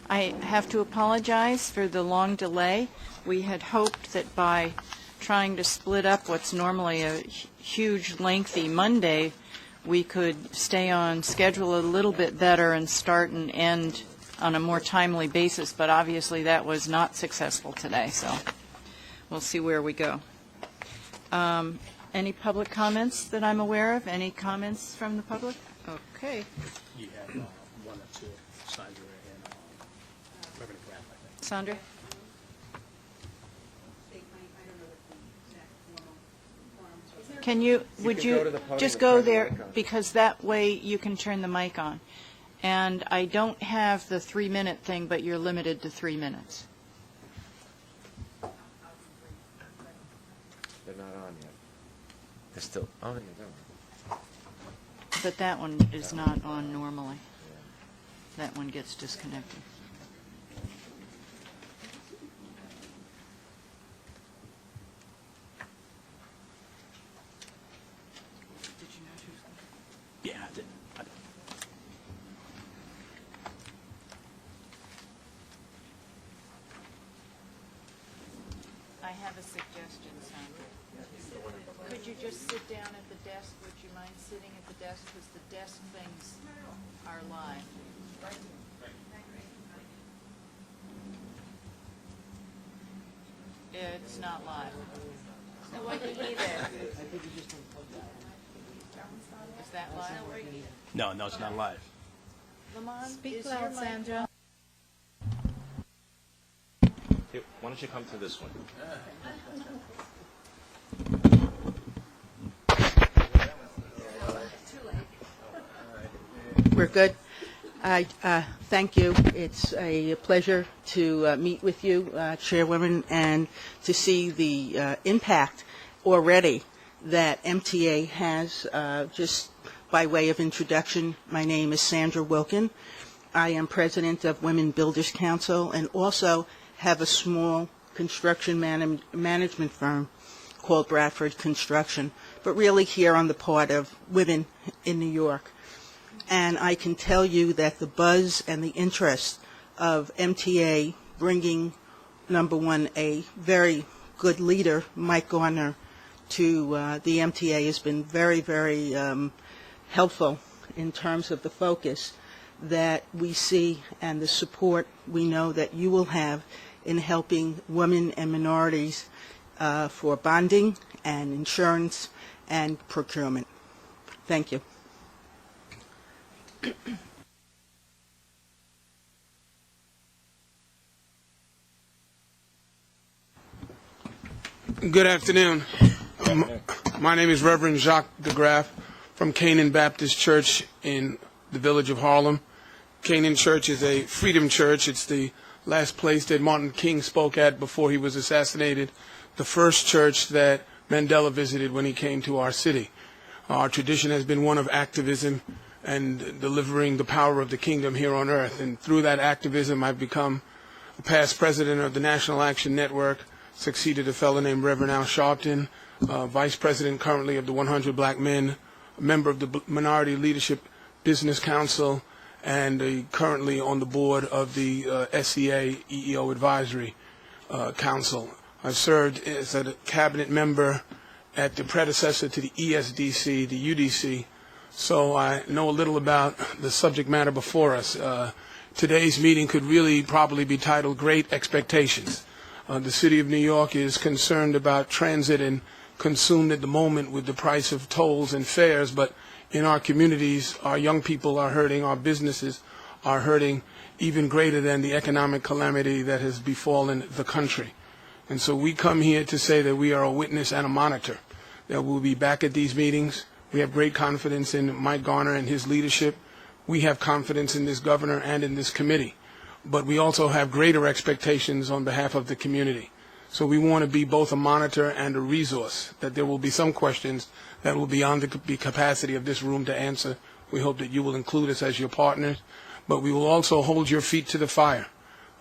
I have to apologize for the long delay. We had hoped that by trying to split up what's normally a huge, lengthy Monday, we could stay on schedule a little bit better and start and end on a more timely basis, but obviously that was not successful today, so we'll see where we go. Any public comments that I'm aware of? Any comments from the public? Okay. You have one or two, Sandra and Reverend Graham, I think. Sandra? Can you, would you just go there, because that way you can turn the mic on. And I don't have the 3-minute thing, but you're limited to 3 minutes. They're not on yet. They're still on. Oh, But that one is not on normally. That one gets disconnected. Yeah, I did. I have a suggestion, Sandra. Could you just sit down at the desk? Would you mind sitting at the desk? Because the desk things are live. It's not live. It wasn't either. Is that live? No, it's not live. Lamont, Speak is loud, your mic- Sandra. Here, why don't you come to this one? We're good. I thank you. It's a pleasure to meet with you, Chairwoman, and to see the impact already that MTA has. Just by way of introduction, my name is Sandra Wilkin. I am president of Women Builders Council and also have a small construction management firm called Bradford Construction, but really here on the part of women in New York. And I can tell you that the buzz and the interest of MTA bringing, number one, a very good leader, Mike Garner, to the MTA has been very, very helpful in terms of the focus that we see and the support we know that you will have in helping women and minorities for bonding and insurance and procurement. Thank you. Good afternoon. My name is Reverend Jacques DeGraff from Canaan Baptist Church in the village of Harlem. Canaan Church is a freedom church. It's the last place that Martin King spoke at before he was assassinated, the first church that Mandela visited when he came to our city. Our tradition has been one of activism and delivering the power of the kingdom here on earth. And through that activism, I've become a past president of the National Action Network, succeeded a fellow named Reverend Al Sharpton, vice president currently of the 100 Black Men, a member of the Minority Leadership Business Council, and currently on the board of the SCA EEO Advisory Council. I've served as a cabinet member at the predecessor to the ESDC, the UDC, so I know a little about the subject matter before us. Today's meeting could really probably be titled Great Expectations. The city of New York is concerned about transit and consumed at the moment with the price of tolls and fares, but in our communities, our young people are hurting, our businesses are hurting even greater than the economic calamity that has befallen the country. And so we come here to say that we are a witness and a monitor, that we'll be back at these meetings. We have great confidence in Mike Garner and his leadership. We have confidence in this governor and in this committee. But we also have greater expectations on behalf of the community. So we want to be both a monitor and a resource, that there will be some questions that will be beyond the capacity of this room to answer. We hope that you will include us as your partners, but we will also hold your feet to the fire.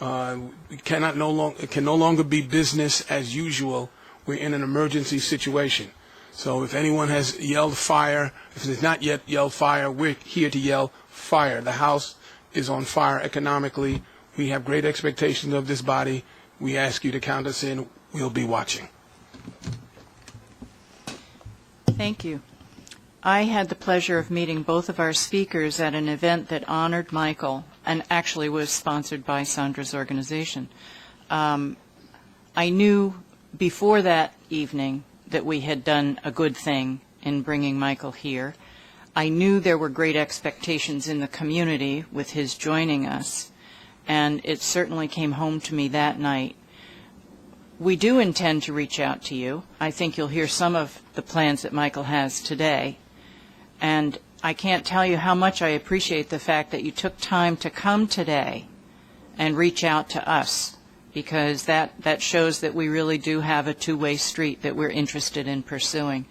It can no longer be business as usual. We're in an emergency situation. So if anyone has yelled fire, if it has not yet yelled fire, we're here to yell fire. The House is on fire economically. We have great expectations of this body. We ask you to count us in. We'll be watching. Thank you. I had the pleasure of meeting both of our speakers at an event that honored Michael and actually was sponsored by Sandra's organization. I knew before that evening that we had done a good thing in bringing Michael here. I knew there were great expectations in the community with his joining us, and it certainly came home to me that night. We do intend to reach out to you. I think you'll hear some of the plans that Michael has today. And I can't tell you how much I appreciate the fact that you took time to come today and reach out to us, because that shows that we really do have a two-way street that we're interested in pursuing.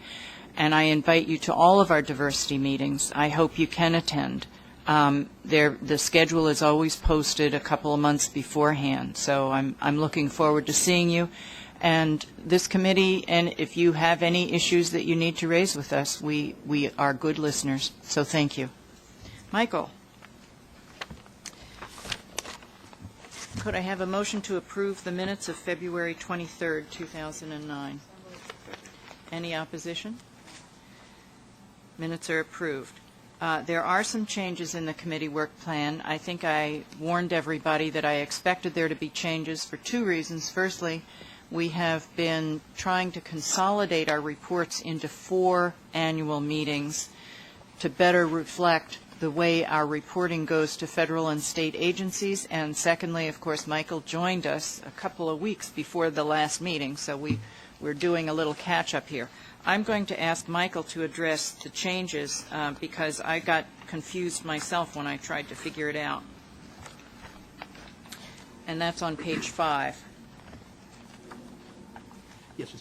And I invite you to all of our diversity meetings. I hope you can attend. The schedule is always posted a couple of months beforehand, so I'm looking forward to seeing you. And this committee, and if you have any issues that you need to raise with us, we are good listeners, so thank you. Michael, could I have a motion to approve the minutes of February 23rd, 2009? Any opposition? Minutes are approved. There are some changes in the committee work plan. I think I warned everybody that I expected there to be changes for two reasons. Firstly, we have been trying to consolidate our reports into 4 annual meetings to better reflect the way our reporting goes to federal and state agencies. And secondly, of course, Michael joined us a couple of weeks before the last meeting, so we're doing a little catch-up here. I'm going to ask Michael to address the changes because I got confused myself when I tried to figure it out. And that's on page 5. Yes,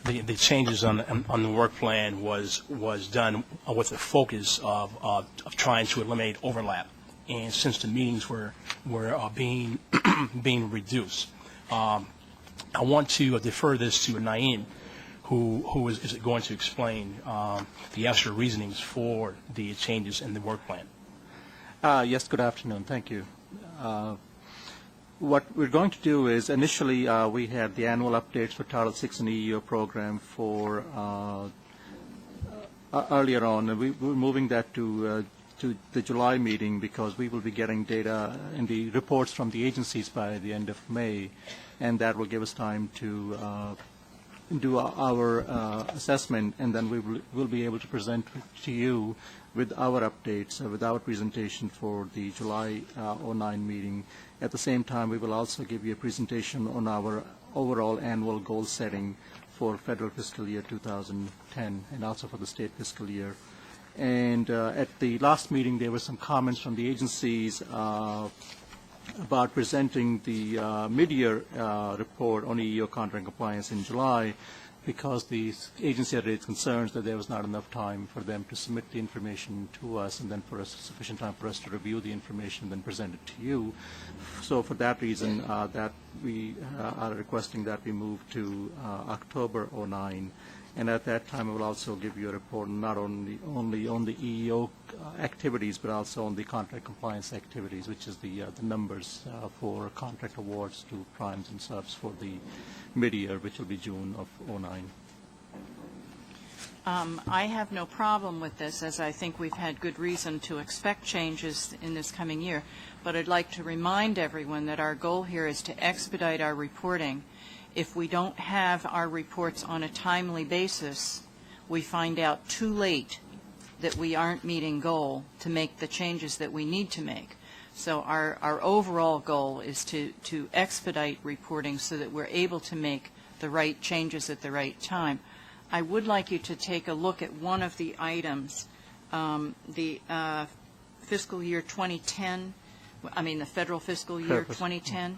the changes on the work plan was done with the focus of trying to eliminate overlap, and since the meetings were being being reduced, I want to defer this to Naeem, who is going to explain the actual reasonings for the changes in the work plan. Yes, good afternoon. Thank you. What we're going to do is initially we had the annual updates for Title VI and EEO program for earlier on, and we're moving that to the July meeting because we will be getting data in the reports from the agencies by the end of May, and that will give us time to do our assessment, and then we'll be able to present to you with our updates, with our presentation for the July 09 meeting. At the same time, we will also give you a presentation on our overall annual goal setting for federal fiscal year 2010 and also for the state fiscal year. And at the last meeting, there were some comments from the agencies about presenting the mid-year report on EEO contract compliance in July, because the agency had raised concerns that there was not enough time for them to submit the information to us and then for us sufficient time for us to review the information and then present it to you. So for that reason, that we are requesting that we move to October 09. And at that time, I will also give you a report not only on the EEO activities, but also on the contract compliance activities, which is the numbers for contract awards to primes and subs for the mid-year, which will be June of 09. I have no problem with this, as I think we've had good reason to expect changes in this coming year. But I'd like to remind everyone that our goal here is to expedite our reporting. If we don't have our reports on a timely basis, we find out too late that we aren't meeting goal to make the changes that we need to make. So our overall goal is to expedite reporting so that we're able to make the right changes at the right time. I would like you to take a look at one of the items, the fiscal year 2010, the federal fiscal year 2010.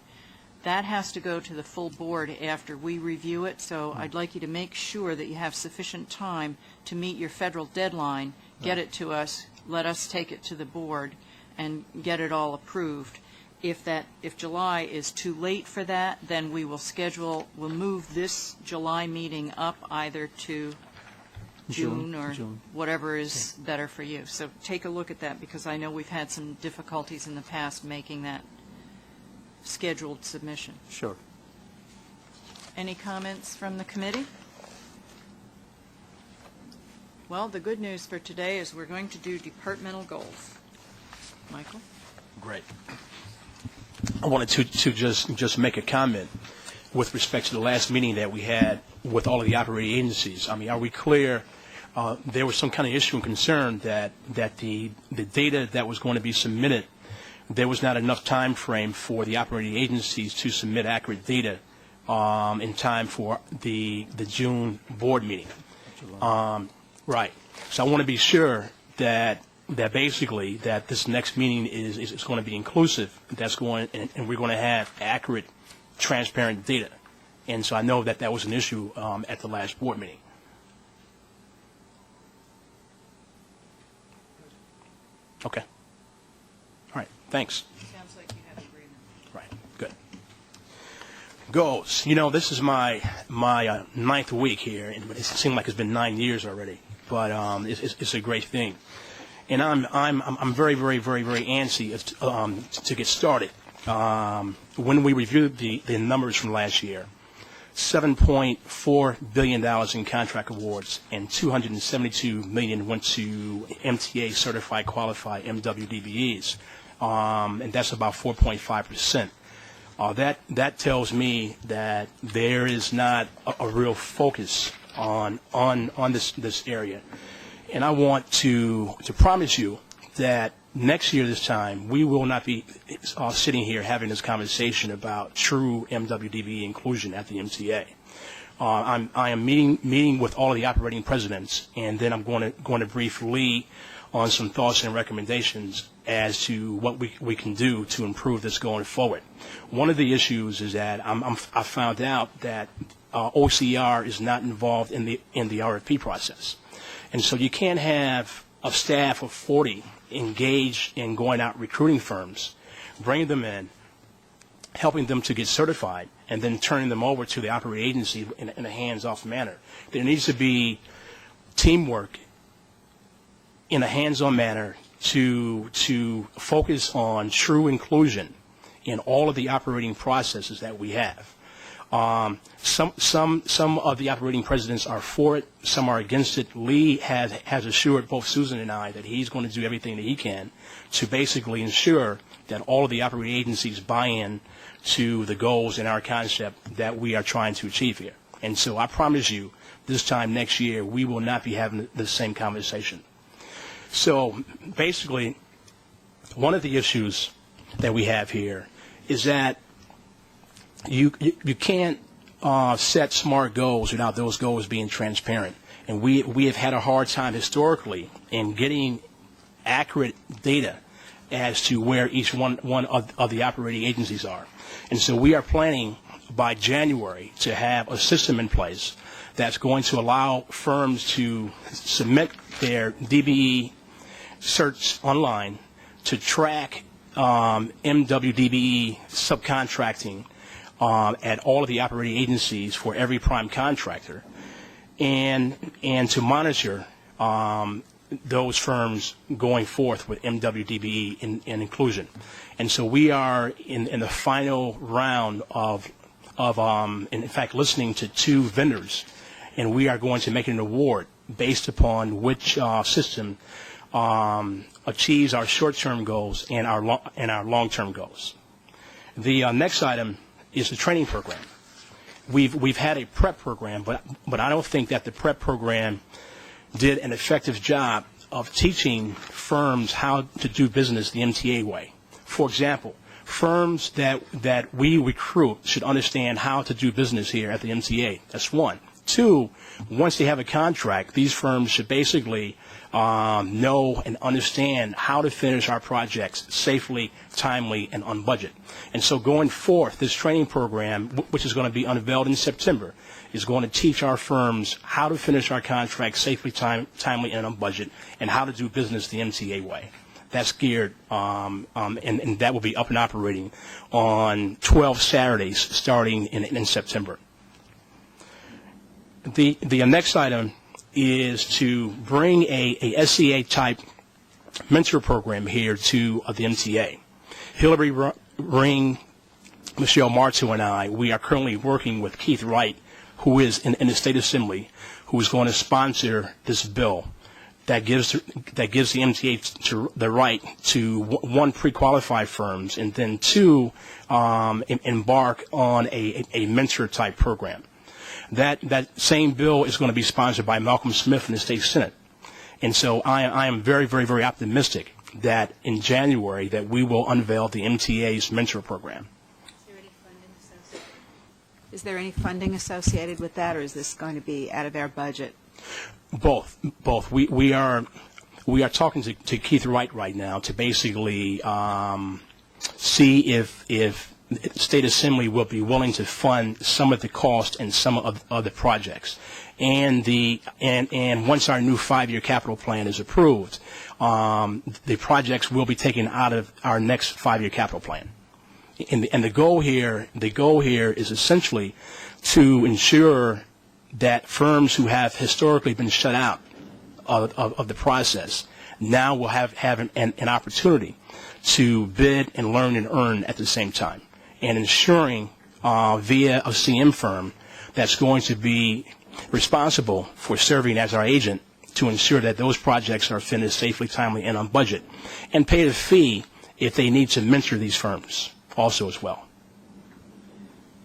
That has to go to the full board after we review it, so I'd like you to make sure that you have sufficient time to meet your federal deadline, get it to us, let us take it to the board, and get it all approved. If July is too late for that, then we'll move this July meeting up either to June or June. whatever is better for you. So take a look at that, because I know we've had some difficulties in the past making that scheduled submission. Sure. Any comments from the committee? Well, the good news for today is we're going to do departmental goals. Michael? Great. I wanted to just make a comment with respect to the last meeting that we had with all of the operating agencies. I mean, are we clear? There was some kind of issue and concern that the data that was going to be submitted, there was not enough time frame for the operating agencies to submit accurate data in time for the June board meeting. Right. So I want to be sure that basically that this next meeting is going to be inclusive. That's going and we're going to have accurate, transparent data. And so I know that was an issue at the last board meeting. Okay. All right. Thanks. Sounds like you have agreement. Right. Good. Goals. You know, this is my ninth week here, and it seems like it's been 9 years already. But it's a great thing, and I'm very antsy to get started. When we reviewed the numbers from last year, $7.4 billion in contract awards and $272 million went to MTA certified qualified MWDBEs, and that's about 4.5%. That tells me that there is not a real focus on this area, and I want to promise you that next year this time we will not be sitting here having this conversation about true MWDB inclusion at the MTA. I am meeting with all of the operating presidents, and then I'm going to brief Lee on some thoughts and recommendations as to what we can do to improve this going forward. One of the issues is that I found out that OCR is not involved in the RFP process, and so you can't have a staff of 40 engaged in going out recruiting firms, bringing them in, helping them to get certified, and then turning them over to the operating agency in a hands-off manner. There needs to be teamwork in a hands-on manner to focus on true inclusion in all of the operating processes that we have. Some of the operating presidents are for it, some are against it. Lee has assured both Susan and I that he's going to do everything that he can to basically ensure that all of the operating agencies buy in to the goals and our concept that we are trying to achieve here. And so I promise you, this time next year, we will not be having the same conversation. So basically, one of the issues that we have here is that you can't set SMART goals without those goals being transparent. And we have had a hard time historically in getting accurate data as to where each one of the operating agencies are. And so we are planning by January to have a system in place that's going to allow firms to submit their DBE certs online to track MWDBE subcontracting at all of the operating agencies for every prime contractor, and to monitor those firms going forth with MWDBE in inclusion. And so we are in the final round of in fact listening to 2 vendors, and we are going to make an award based upon which system achieves our short-term goals and our long-term goals. The next item is the training program. We've had a prep program, but I don't think that the prep program did an effective job of teaching firms how to do business the MTA way. For example, firms that we recruit should understand how to do business here at the MTA. That's one. 2, once they have a contract, these firms should basically know and understand how to finish our projects safely, timely, and on budget. And so going forth, this training program, which is going to be unveiled in September, is going to teach our firms how to finish our contracts safely, timely, and on budget, and how to do business the MTA way. That's geared, and that will be up and operating on 12 Saturdays starting in September. The next item is to bring a SCA-type mentor program here to the MTA. Hillary Ring, Michelle Martu, and I, we are currently working with Keith Wright, who is in the State Assembly, who is going to sponsor this bill that gives the MTA the right to, one, pre-qualify firms, and then two, embark on a mentor-type program. That same bill is going to be sponsored by Malcolm Smith in the State Senate. And so I am very, very, very optimistic that in January that we will unveil the MTA's mentor program. Is there any funding associated with that, or is this going to be out of our budget? Both. We are talking to Keith Wright right now to basically see if State Assembly will be willing to fund some of the cost and some of the projects. And once our new 5-year capital plan is approved, the projects will be taken out of our next 5-year capital plan. And the goal here is essentially to ensure that firms who have historically been shut out of the process now will have an opportunity to bid and learn and earn at the same time, and ensuring via a CM firm that's going to be responsible for serving as our agent to ensure that those projects are finished safely, timely, and on budget, and pay a fee if they need to mentor these firms also as well.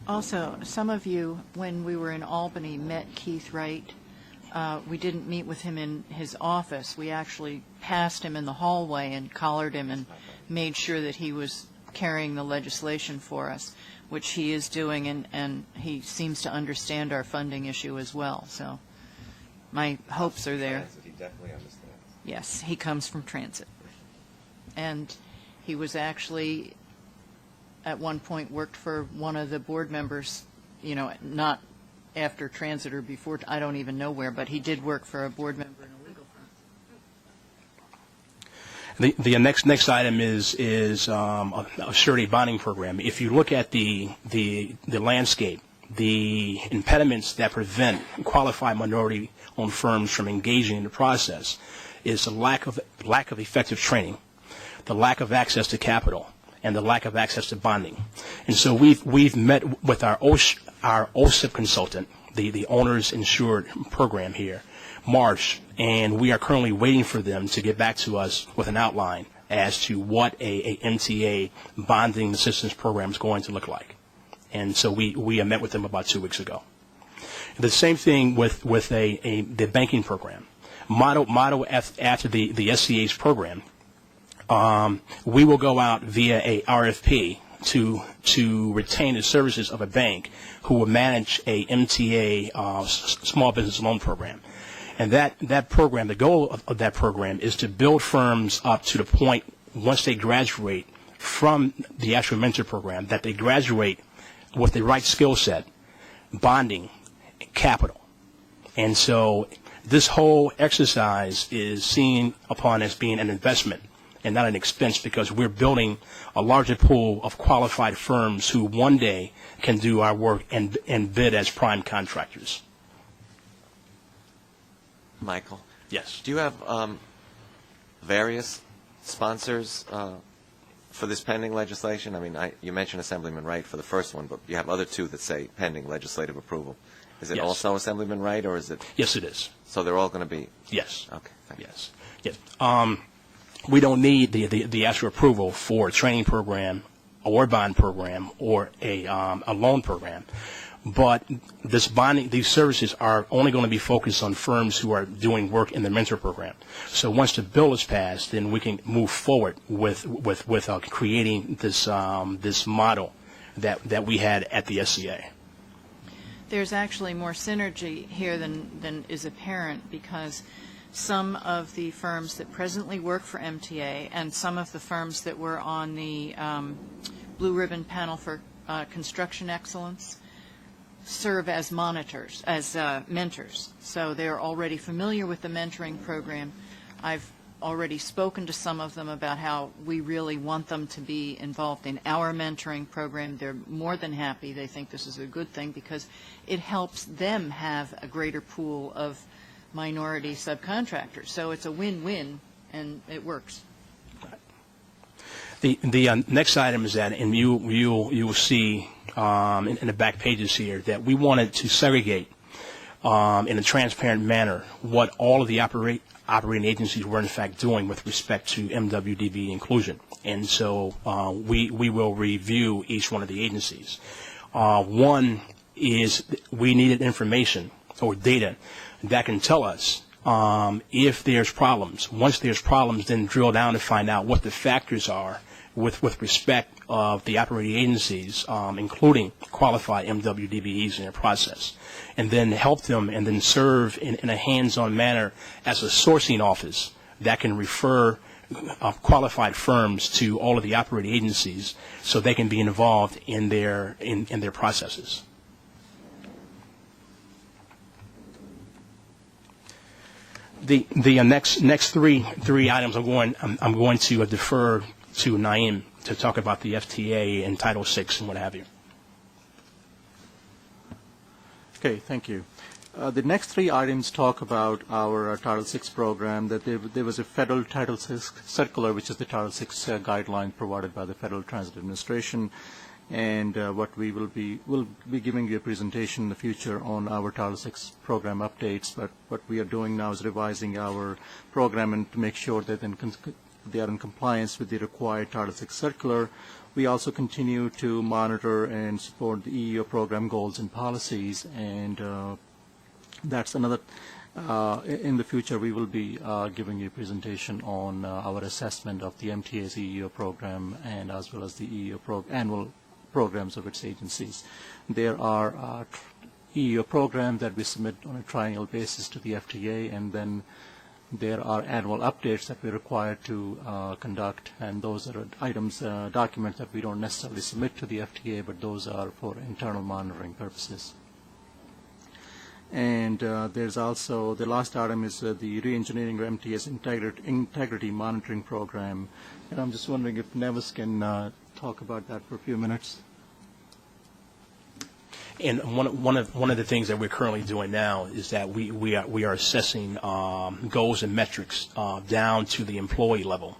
Also, some of you, when we were in Albany, met Keith Wright. We didn't meet with him in his office. We actually passed him in the hallway and collared him and made sure that he was carrying the legislation for us, which he is doing, and he seems to understand our funding issue as well. So my hopes are there. He definitely understands. Yes, he comes from transit. And he was actually, at one point, worked for one of the board members, not after transit or before, I don't even know where, but he did work for a board member in a legal firm. The next item is a surety bonding program. If you look at the landscape, the impediments that prevent qualified minority-owned firms from engaging in the process is the lack of effective training, the lack of access to capital, and the lack of access to bonding. And so we've met with our OSIP consultant, the Owners Insured program here, Marsh, and we are currently waiting for them to get back to us with an outline as to what a MTA bonding assistance program is going to look like. And so we met with them about 2 weeks ago. The same thing with the banking program. Model after the SCA's program, we will go out via a RFP to retain the services of a bank who will manage a MTA small business loan program. And that program, the goal of that program is to build firms up to the point, once they graduate from the actual mentor program, that they graduate with the right skill set, bonding, capital. And so this whole exercise is seen upon as being an investment and not an expense, because we're building a larger pool of qualified firms who one day can do our work and bid as prime contractors. Michael? Yes. Do you have various sponsors for this pending legislation? I mean, you mentioned Assemblyman Wright for the first one, but you have other two that say pending legislative approval. Is it Yes. also Assemblyman Wright, or is it? Yes, it is. So they're all going to be? Yes. Okay. Thank you. Yes. Yes. We don't need the actual approval for a training program or a bond program or a loan program. But these services are only going to be focused on firms who are doing work in the mentor program. So once the bill is passed, then we can move forward with creating this model that we had at the SCA. There's actually more synergy here than is apparent, because some of the firms that presently work for MTA and some of the firms that were on the Blue Ribbon Panel for Construction Excellence serve as monitors, as mentors. So they're already familiar with the mentoring program. I've already spoken to some of them about how we really want them to be involved in our mentoring program. They're more than happy. They think this is a good thing because it helps them have a greater pool of minority subcontractors. So it's a win-win, and it works. The next item is that, and you will see in the back pages here, that we wanted to segregate in a transparent manner what all of the operating agencies were in fact doing with respect to MWDB inclusion. And so we will review each one of the agencies. One is we needed information or data that can tell us if there's problems. Once there's problems, then drill down to find out what the factors are with respect of the operating agencies, including qualified MWDBEs in their process, and then help them and then serve in a hands-on manner as a sourcing office that can refer qualified firms to all of the operating agencies so they can be involved in their processes. The next three items I'm going to defer to Naeem to talk about the FTA and Title VI and what have you. Okay, thank you. The next three items talk about our Title VI program, that there was a federal Title VI circular, which is the Title VI guideline provided by the Federal Transit Administration, and what we'll be giving you a presentation in the future on our Title VI program updates, but what we are doing now is revising our program and to make sure that they are in compliance with the required Title VI circular. We also continue to monitor and support the EEO program goals and policies, and that's another. In the future, we will be giving you a presentation on our assessment of the MTA's EEO program and as well as the EEO annual programs of its agencies. There are EEO programs that we submit on a triennial basis to the FTA, and then there are annual updates that we're required to conduct, and those are items, documents that we don't necessarily submit to the FTA, but those are for internal monitoring purposes. And there's also, the last item is the re-engineering of MTA's integrity monitoring program. And I'm just wondering if Nevis can talk about that for a few minutes. And one of the things that we're currently doing now is that we are assessing goals and metrics down to the employee level,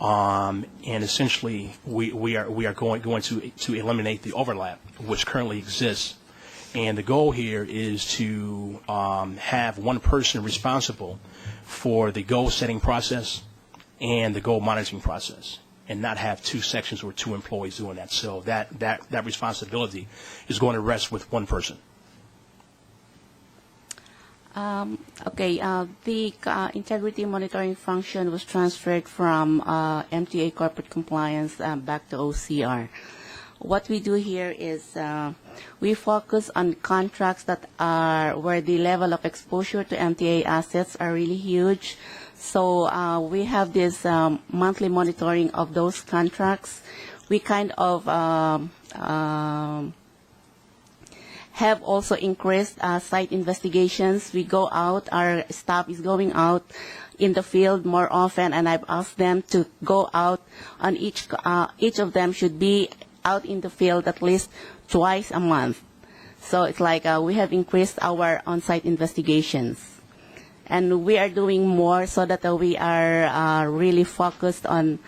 and essentially we are going to eliminate the overlap which currently exists. And the goal here is to have one person responsible for the goal setting process and the goal monitoring process, and not have two sections or two employees doing that. So that responsibility is going to rest with one person. Okay, the integrity monitoring function was transferred from MTA corporate compliance back to OCR. What we do here is we focus on contracts that are where the level of exposure to MTA assets are really huge. So we have this monthly monitoring of those contracts. We kind of have also increased site investigations. We go out, our staff is going out in the field more often, and I've asked them to go out on each of them should be out in the field at least twice a month. So it's like we have increased our on-site investigations. And we are doing more so that we are really focused on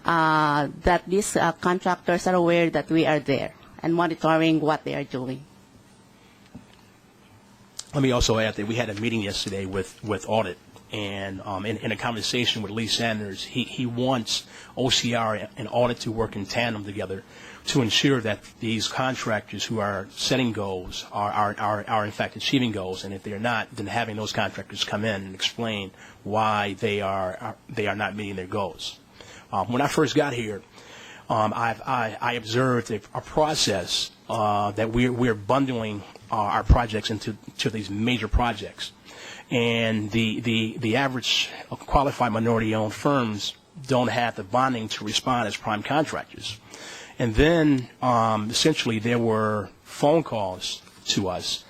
that these contractors are aware that we are there and monitoring what they are doing. Let me also add that we had a meeting yesterday with audit, and in a conversation with Lee Sanders, he wants OCR and audit to work in tandem together to ensure that these contractors who are setting goals are in fact achieving goals, and if they're not, then having those contractors come in and explain why they are not meeting their goals. When I first got here, I observed a process that we're bundling our projects into these major projects, and the average qualified minority-owned firms don't have the bonding to respond as prime contractors. And then essentially there were phone calls to us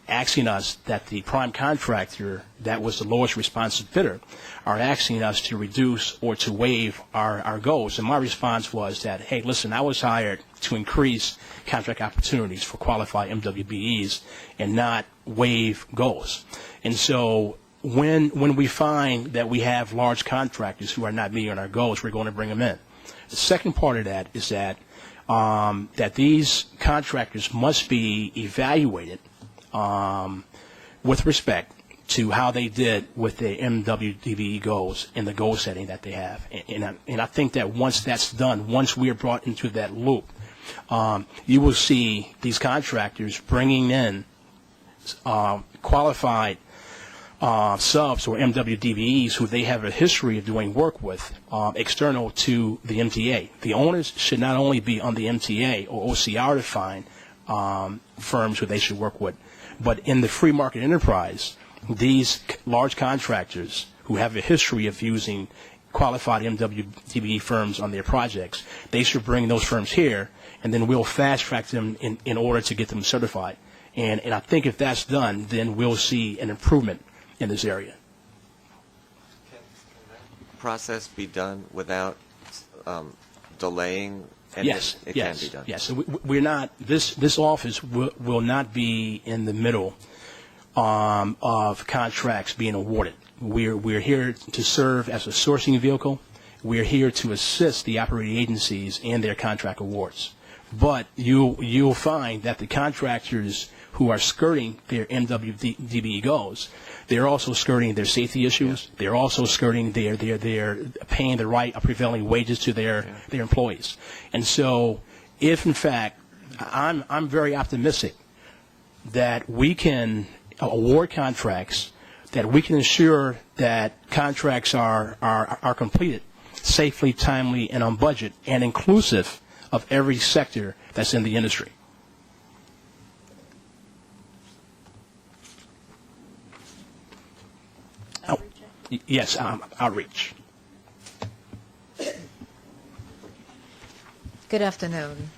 asking us that the prime contractor that was the lowest responsive bidder are asking us to reduce or to waive our goals. And my response was that, hey, listen, I was hired to increase contract opportunities for qualified MWBEs and not waive goals. And so when we find that we have large contractors who are not meeting our goals, we're going to bring them in. The second part of that is that that these contractors must be evaluated with respect to how they did with the MWDBE goals and the goal setting that they have. And I think that once that's done, once we are brought into that loop, you will see these contractors bringing in qualified subs or MWDBEs who they have a history of doing work with external to the MTA. The owners should not only be on the MTA or OCR defined firms who they should work with, but in the free market enterprise, these large contractors who have a history of using qualified MWDBE firms on their projects, they should bring those firms here, and then we'll fast track them in order to get them certified. And I think if that's done, then we'll see an improvement in this area. Can that process be done without delaying? And Yes, it yes, can be done. yes. So we're not. This office will not be in the middle of contracts being awarded. We're here to serve as a sourcing vehicle. We're here to assist the operating agencies in their contract awards. But you'll find that the contractors who are skirting their MWDBE goals, they're also skirting their safety issues. They're also skirting their paying the right prevailing wages to their employees. And so, if in fact, I'm very optimistic that we can award contracts, that we can ensure that contracts are completed safely, timely, and on budget, and inclusive of every sector that's in the industry. Yes, outreach. Good afternoon.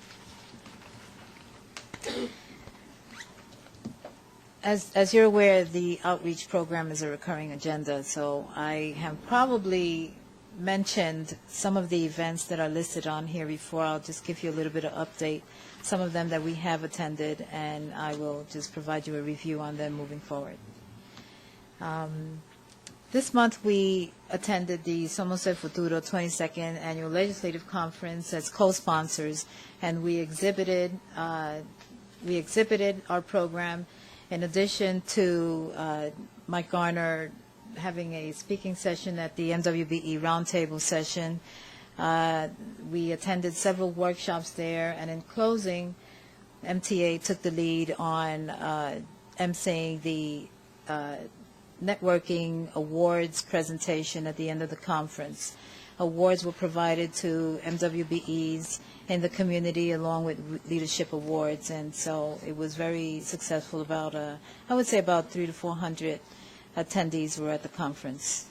As you're aware, the outreach program is a recurring agenda, so I have probably mentioned some of the events that are listed on here before. I'll just give you a little bit of update, some of them that we have attended, and I will just provide you a review on them moving forward. This month we attended the Somos El Futuro 22nd Annual Legislative Conference as co-sponsors, and we exhibited our program in addition to Mike Garner having a speaking session at the MWBE roundtable session. We attended several workshops there, and in closing, MTA took the lead on emceeing the networking awards presentation at the end of the conference. Awards were provided to MWBEs in the community along with leadership awards, and so it was very successful. I would say about 300 to 400 attendees were at the conference.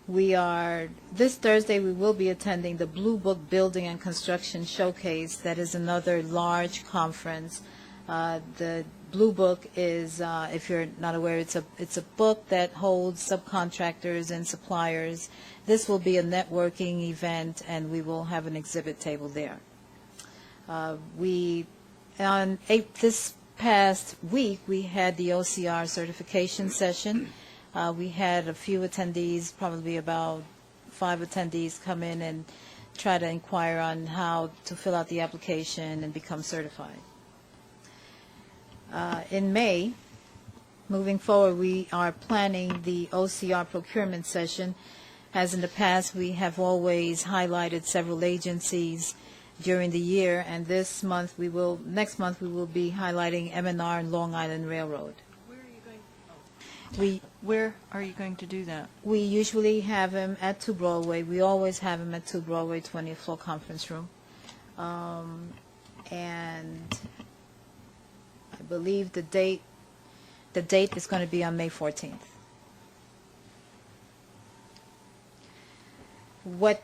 This Thursday we will be attending the Blue Book Building and Construction Showcase. That is another large conference. The Blue Book is, if you're not aware, it's a book that holds subcontractors and suppliers. This will be a networking event, and we will have an exhibit table there. This past week, we had the OCR certification session. We had a few attendees, probably about 5 attendees, come in and try to inquire on how to fill out the application and become certified. In May, moving forward, we are planning the OCR procurement session. As in the past, we have always highlighted several agencies during the year, and next month we will be highlighting M&R and Long Island Railroad. Where are you going to do that? We usually have them at 2 Broadway. We always have them at 2 Broadway, 20th floor conference room. And I believe the date is going to be on May 14th. What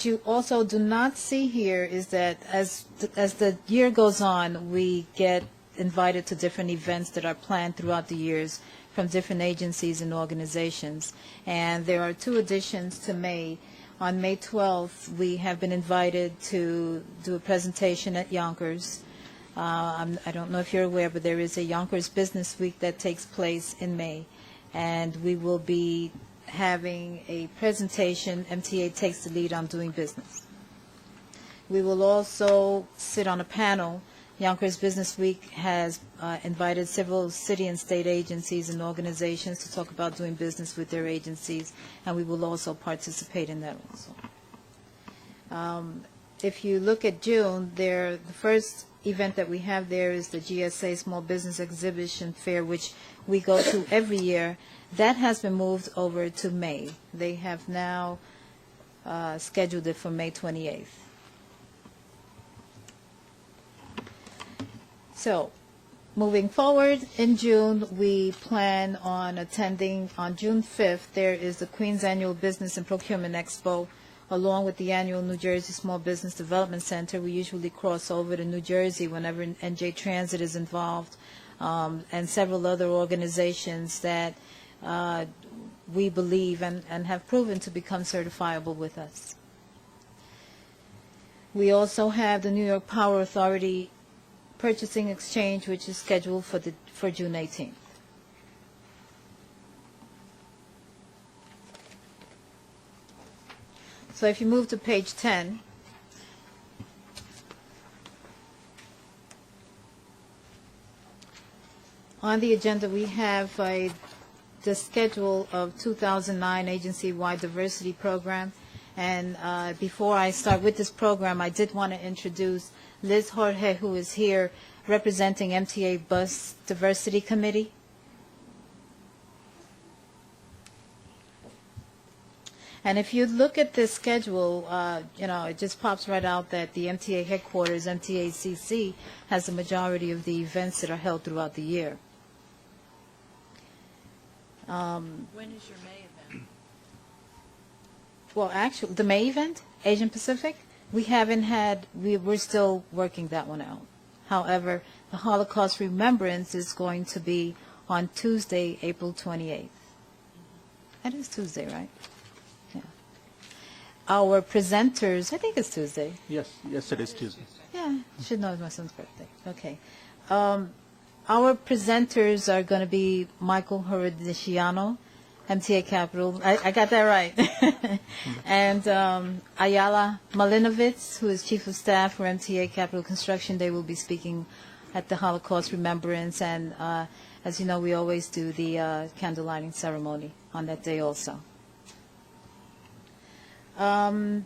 you also do not see here is that as the year goes on, we get invited to different events that are planned throughout the years from different agencies and organizations. And there are 2 additions to May. On May 12th, we have been invited to do a presentation at Yonkers. I don't know if you're aware, but there is a Yonkers Business Week that takes place in May, and we will be having a presentation, MTA Takes the Lead on Doing Business. We will also sit on a panel. Yonkers Business Week has invited several city and state agencies and organizations to talk about doing business with their agencies, and we will also participate in that also. If you look at June, the first event that we have there is the GSA Small Business Exhibition Fair, which we go to every year. That has been moved over to May. They have now scheduled it for May 28th. So, moving forward, in June, we plan on attending, on June 5th, there is the Queens Annual Business and Procurement Expo, along with the annual New Jersey Small Business Development Center. We usually cross over to New Jersey whenever NJ Transit is involved, and several other organizations that we believe and have proven to become certifiable with us. We also have the New York Power Authority Purchasing Exchange, which is scheduled for June 18th. So if you move to page 10, on the agenda we have the schedule of 2009 agency-wide diversity program. And before I start with this program, I did want to introduce Liz Jorge, who is here representing MTA Bus Diversity Committee. And if you look at this schedule, it just pops right out that the MTA headquarters, MTACC, has the majority of the events that are held throughout the year. When is your May event? Well, actually, the May event, Asian Pacific, we're still working that one out. However, the Holocaust Remembrance is going to be on Tuesday, April 28th. That is Tuesday, right? Yeah. Our presenters, I think it's Tuesday. Yes, it is Tuesday. Yeah, should know it's my son's birthday. Okay. Our presenters are going to be Michael Horodiciano, MTA Capital. I got that right. And Ayala Malinovitz, who is Chief of Staff for MTA Capital Construction. They will be speaking at the Holocaust Remembrance. And as you know, we always do the candle lighting ceremony on that day also. I'd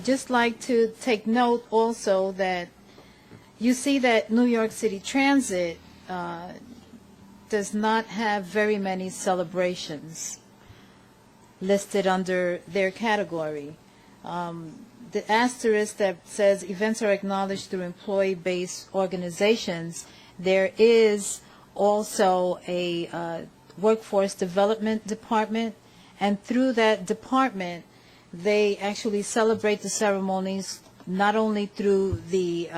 just like to take note also that you see that New York City Transit does not have very many celebrations listed under their category. The asterisk that says events are acknowledged through employee-based organizations, there is also a workforce development department, and through that department, they actually celebrate the ceremonies not only through the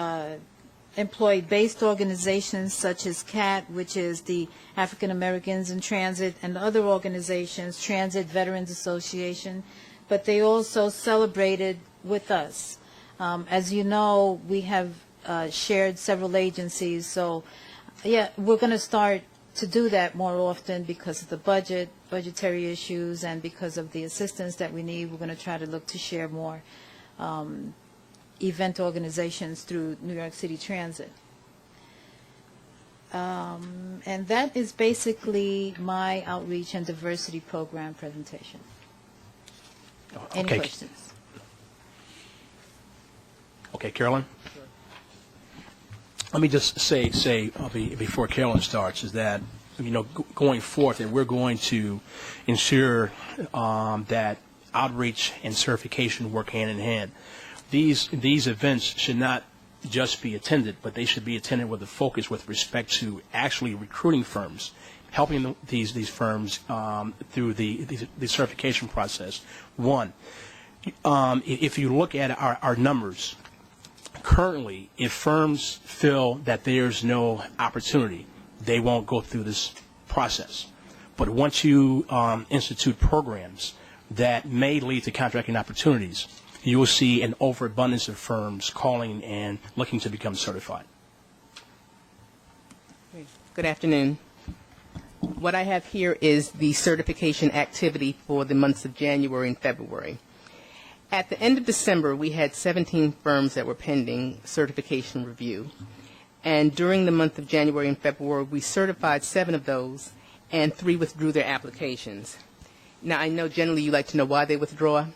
employee-based organizations such as CAT, which is the African Americans in Transit, and other organizations, Transit Veterans Association, but they also celebrated with us. As you know, we have shared several agencies, so yeah, we're going to start to do that more often because of the budgetary issues, and because of the assistance that we need. We're going to try to look to share more event organizations through New York City Transit. And that is basically my outreach and diversity program presentation. Any Okay. questions? Okay, Carolyn? Let me just say before Carolyn starts, is that, going forth, that we're going to ensure that outreach and certification work hand in hand. These events should not just be attended, but they should be attended with a focus with respect to actually recruiting firms, helping these firms through the certification process. One, if you look at our numbers, currently, if firms feel that there's no opportunity, they won't go through this process. But once you institute programs that may lead to contracting opportunities, you will see an overabundance of firms calling and looking to become certified. Good afternoon. What I have here is the certification activity for the months of January and February. At the end of December, we had 17 firms that were pending certification review. And during the month of January and February, we certified 7 of those, and 3 withdrew their applications. Now, I know generally you like to know why they withdraw.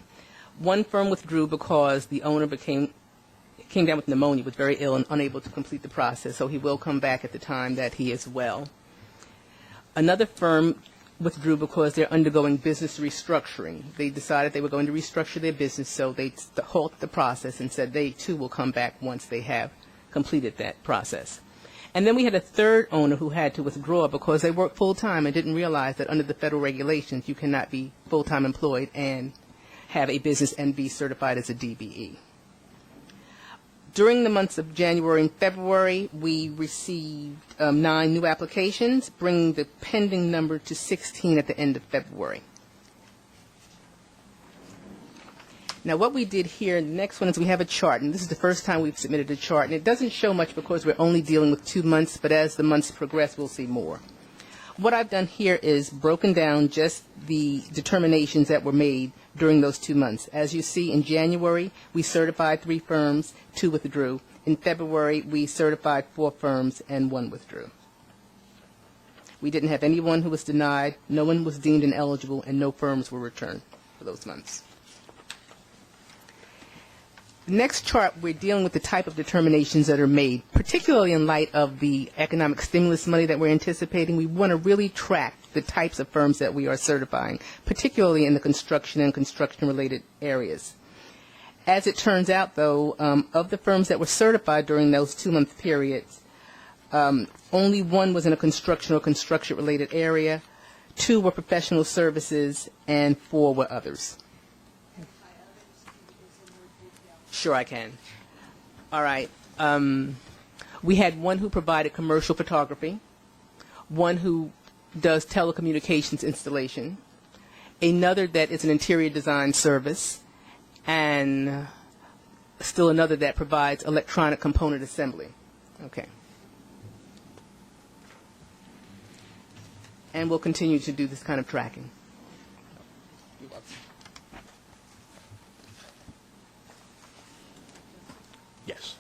One firm withdrew because the owner came down with pneumonia, was very ill and unable to complete the process, so he will come back at the time that he is well. Another firm withdrew because they're undergoing business restructuring. They decided they were going to restructure their business, so they halted the process and said they too will come back once they have completed that process. And then we had a third owner who had to withdraw because they worked full-time and didn't realize that under the federal regulations you cannot be full-time employed and have a business and be certified as a DBE. During the months of January and February, we received 9 new applications, bringing the pending number to 16 at the end of February. Now, what we did here, the next one is we have a chart, and this is the first time we've submitted a chart, and it doesn't show much because we're only dealing with 2 months, but as the months progress, we'll see more. What I've done here is broken down just the determinations that were made during those 2 months. As you see, in January, we certified 3 firms, 2 withdrew. In February, we certified 4 firms, and 1 withdrew. We didn't have anyone who was denied, no one was deemed ineligible, and no firms were returned for those months. The next chart, we're dealing with the type of determinations that are made, particularly in light of the economic stimulus money that we're anticipating. We want to really track the types of firms that we are certifying, particularly in the construction and construction-related areas. As it turns out, though, of the firms that were certified during those 2-month periods, only 1 was in a construction or construction-related area, 2 were professional services, and 4 were others. Sure, I can. All right. We had 1 who provided commercial photography, 1 who does telecommunications installation, another that is an interior design service, and still another that provides electronic component assembly. Okay. And we'll continue to do this kind of tracking. You're welcome. Yes.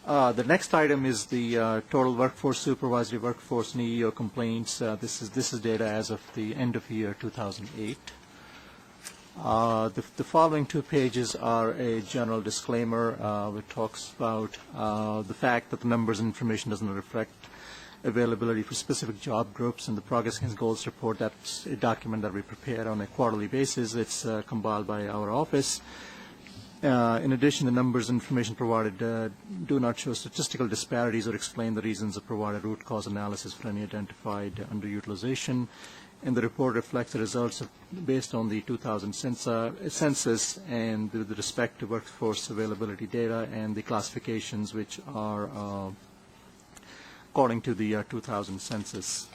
The next item is the total workforce, supervisory workforce, and EEO complaints. This is data as of the end of year 2008. The following 2 pages are a general disclaimer which talks about the fact that the numbers and information does not reflect availability for specific job groups, and the progress against goals report, that's a document that we prepare on a quarterly basis. It's compiled by our office. In addition, the numbers and information provided do not show statistical disparities or explain the reasons of provided root cause analysis for any identified underutilization. And the report reflects the results based on the 2000 census and with respect to workforce availability data and the classifications which are according to the 2000 census.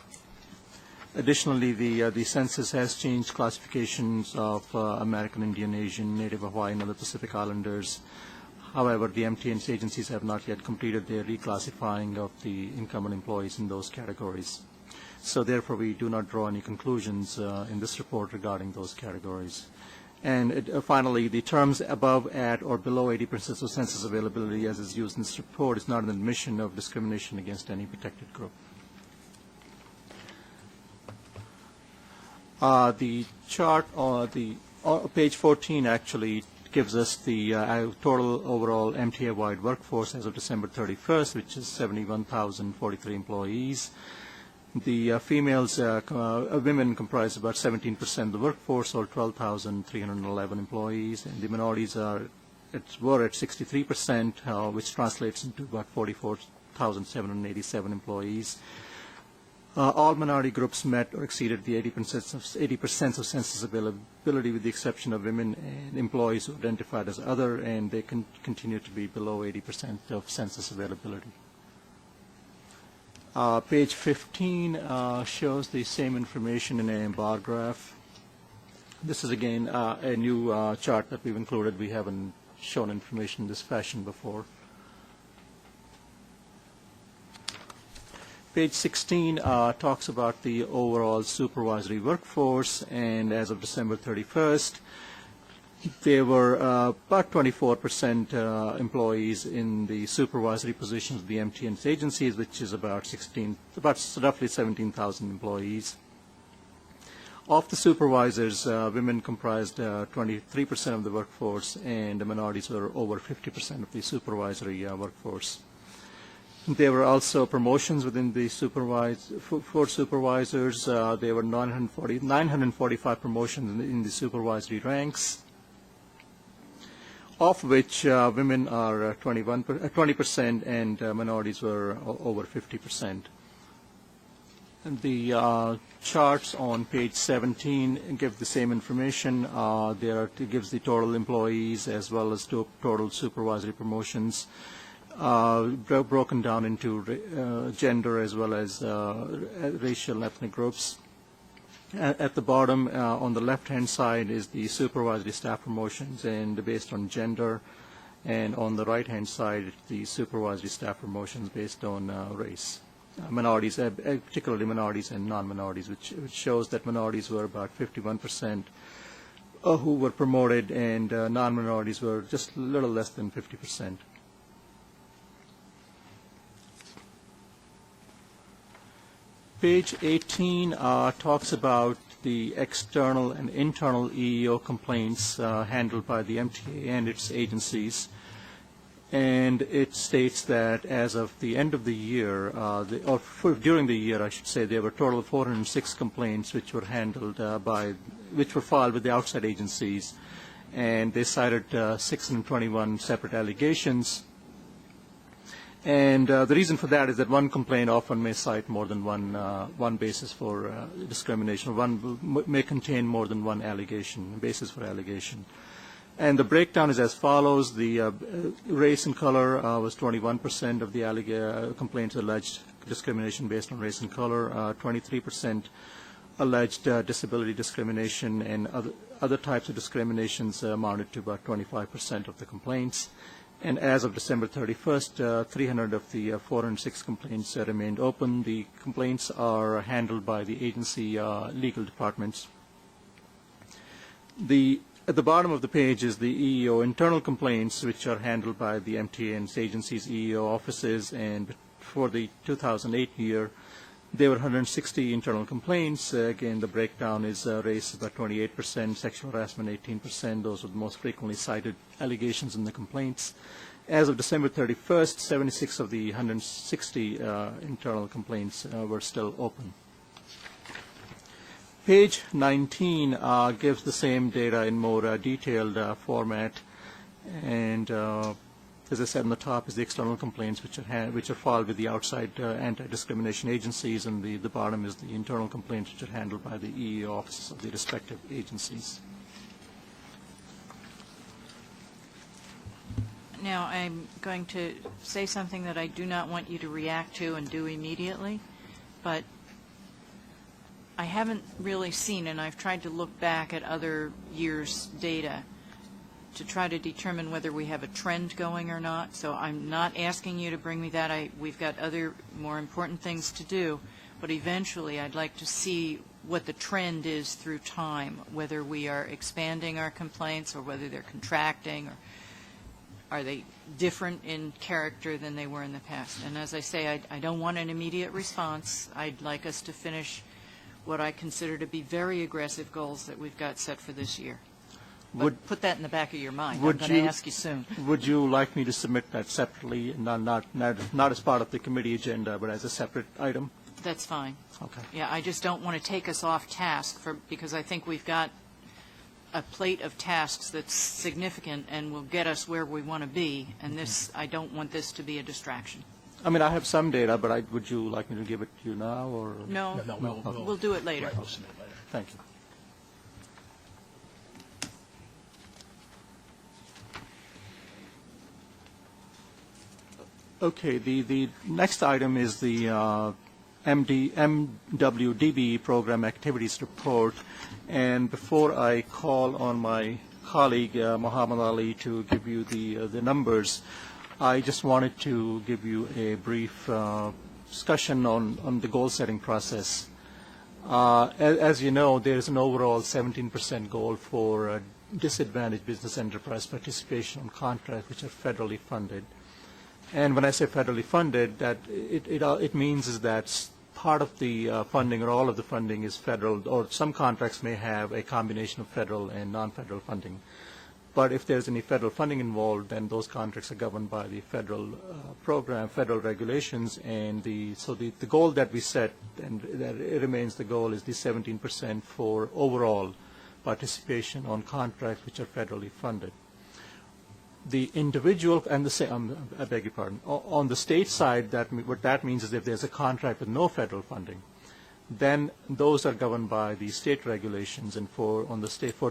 Additionally, the census has changed classifications of American Indian, Asian, Native Hawaiian, and the Pacific Islanders. However, the MTA agencies have not yet completed their reclassifying of the incumbent employees in those categories. So therefore, we do not draw any conclusions in this report regarding those categories. And finally, the terms above, at, or below 80% of census availability as is used in this report is not an admission of discrimination against any protected group. The chart on page 14 actually gives us the total overall MTA-wide workforce as of December 31st, which is 71,043 employees. The women comprise about 17% of the workforce, or 12,311 employees, and the minorities were at 63%, which translates into about 44,787 employees. All minority groups met or exceeded the 80% of census availability, with the exception of women and employees who are identified as other, and they continue to be below 80% of census availability. Page 15 shows the same information in a bar graph. This is again a new chart that we've included. We haven't shown information in this fashion before. Page 16 talks about the overall supervisory workforce, and as of December 31st, there were about 24% employees in the supervisory positions of the MTA and its agencies, which is about roughly 17,000 employees. Of the supervisors, women comprised 23% of the workforce, and the minorities were over 50% of the supervisory workforce. There were also promotions within the for supervisors. There were 945 promotions in the supervisory ranks, of which women are 20%, and minorities were over 50%. And the charts on page 17 give the same information. It gives the total employees as well as total supervisory promotions, broken down into gender as well as racial and ethnic groups. At the bottom, on the left-hand side, is the supervisory staff promotions, and based on gender. And on the right-hand side, the supervisory staff promotions based on race. Minorities, particularly minorities and non-minorities, which shows that minorities were about 51% who were promoted, and non-minorities were just a little less than 50%. Page 18 talks about the external and internal EEO complaints handled by the MTA and its agencies. And it states that as of the end of the year, during the year, I should say, there were a total of 406 complaints which were handled which were filed with the outside agencies, and they cited 621 separate allegations. And the reason for that is that one complaint often may cite more than one basis for discrimination. One may contain more than one basis for allegation. And the breakdown is as follows. The race and color was 21% of the complaints alleged discrimination based on race and color. 23% alleged disability discrimination, and other types of discriminations amounted to about 25% of the complaints. And as of December 31st, 300 of the 406 complaints remained open. The complaints are handled by the agency legal departments. At the bottom of the page is the EEO internal complaints, which are handled by the MTA and its agencies' EEO offices. And for the 2008 year, there were 160 internal complaints. Again, the breakdown is race about 28%, sexual harassment 18%. Those are the most frequently cited allegations in the complaints. As of December 31st, 76 of the 160 internal complaints were still open. Page 19 gives the same data in more detailed format, and as I said on the top is the external complaints which are filed with the outside anti-discrimination agencies, and the bottom is the internal complaints which are handled by the EEO offices of the respective agencies. Now, I'm going to say something that I do not want you to react to and do immediately, but I haven't really seen, and I've tried to look back at other years' data to try to determine whether we have a trend going or not. So I'm not asking you to bring me that. We've got other more important things to do. But eventually I'd like to see what the trend is through time, whether we are expanding our complaints or whether they're contracting, or are they different in character than they were in the past. And as I say, I don't want an immediate response. I'd like us to finish what I consider to be very aggressive goals that we've got set for this year. But put that in the back of your mind. I'm going to ask you soon. Would you like me to submit that separately, not as part of the committee agenda, but as a separate item? That's fine. Okay. Yeah, I just don't want to take us off task because I think we've got a plate of tasks that's significant and will get us where we want to be. And I don't want this to be a distraction. I mean, I have some data, but would you like me to give it to you now, or? No, we'll do it later. Right, we'll submit it later. Thank you. Okay, the next item is the MWDB program activities report. And before I call on my colleague, Muhammad Ali, to give you the numbers, I just wanted to give you a brief discussion on the goal-setting process. As you know, there is an overall 17% goal for disadvantaged business enterprise participation on contracts which are federally funded. And when I say federally funded, that it means is that part of the funding or all of the funding is federal, or some contracts may have a combination of federal and non-federal funding. But if there's any federal funding involved, then those contracts are governed by the federal program, federal regulations, and so the goal that we set, and that it remains the goal, is the 17% for overall participation on contracts which are federally funded. The individual and I beg your pardon. On the state side, what that means is if there's a contract with no federal funding, then those are governed by the state regulations, and for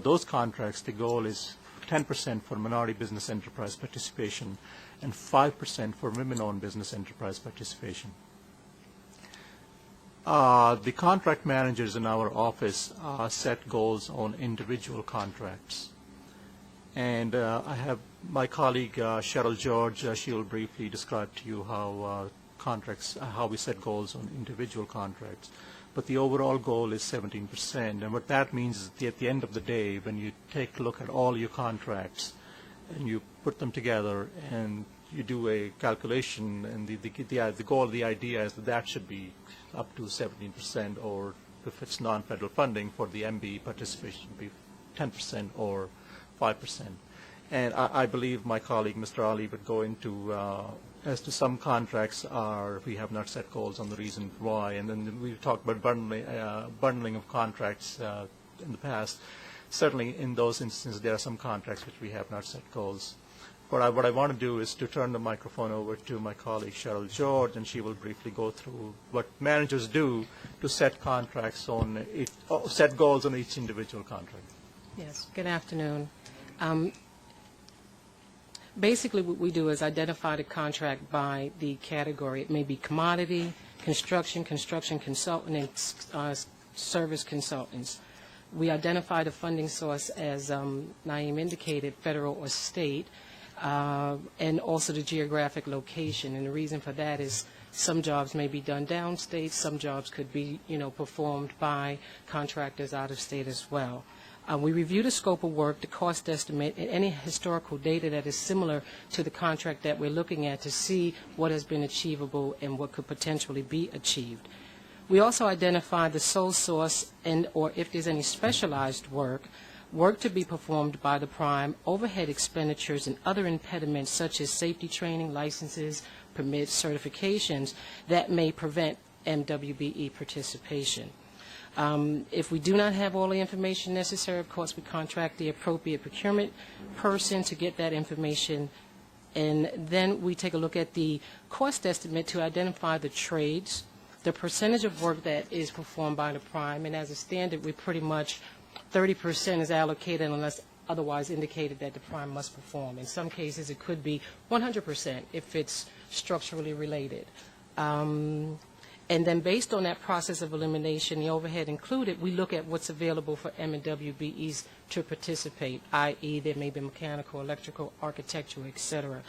those contracts, the goal is 10% for minority business enterprise participation and 5% for women-owned business enterprise participation. The contract managers in our office set goals on individual contracts. And I have my colleague, Cheryl George, she will briefly describe to you how how we set goals on individual contracts. But the overall goal is 17%. And what that means is that at the end of the day, when you take a look at all your contracts and you put them together and you do a calculation, and the goal, the idea is that should be up to 17%, or if it's non-federal funding for the MB participation, be 10% or 5%. And I believe my colleague, Mr. Ali, would go into as to some contracts we have not set goals on the reason why. And then we talked about bundling of contracts in the past. Certainly in those instances, there are some contracts which we have not set goals. But what I want to do is to turn the microphone over to my colleague, Cheryl George, and she will briefly go through what managers do to set set goals on each individual contract. Yes, good afternoon. Basically, what we do is identify the contract by the category. It may be commodity, construction consultant, and service consultants. We identify the funding source as Naeem indicated, federal or state, and also the geographic location. And the reason for that is some jobs may be done downstate, some jobs could be, performed by contractors out of state as well. We review the scope of work, the cost estimate, and any historical data that is similar to the contract that we're looking at to see what has been achievable and what could potentially be achieved. We also identify the sole source or if there's any specialized work to be performed by the prime, overhead expenditures, and other impediments such as safety training, licenses, permits, certifications that may prevent MWBE participation. If we do not have all the information necessary, of course, we contract the appropriate procurement person to get that information, and then we take a look at the cost estimate to identify the trades, the percentage of work that is performed by the prime, and as a standard, we pretty much 30% is allocated unless otherwise indicated that the prime must perform. In some cases, it could be 100% if it's structurally related. And then based on that process of elimination, the overhead included, we look at what's available for M&WBEs to participate, i.e. there may be mechanical, electrical, architectural, etc.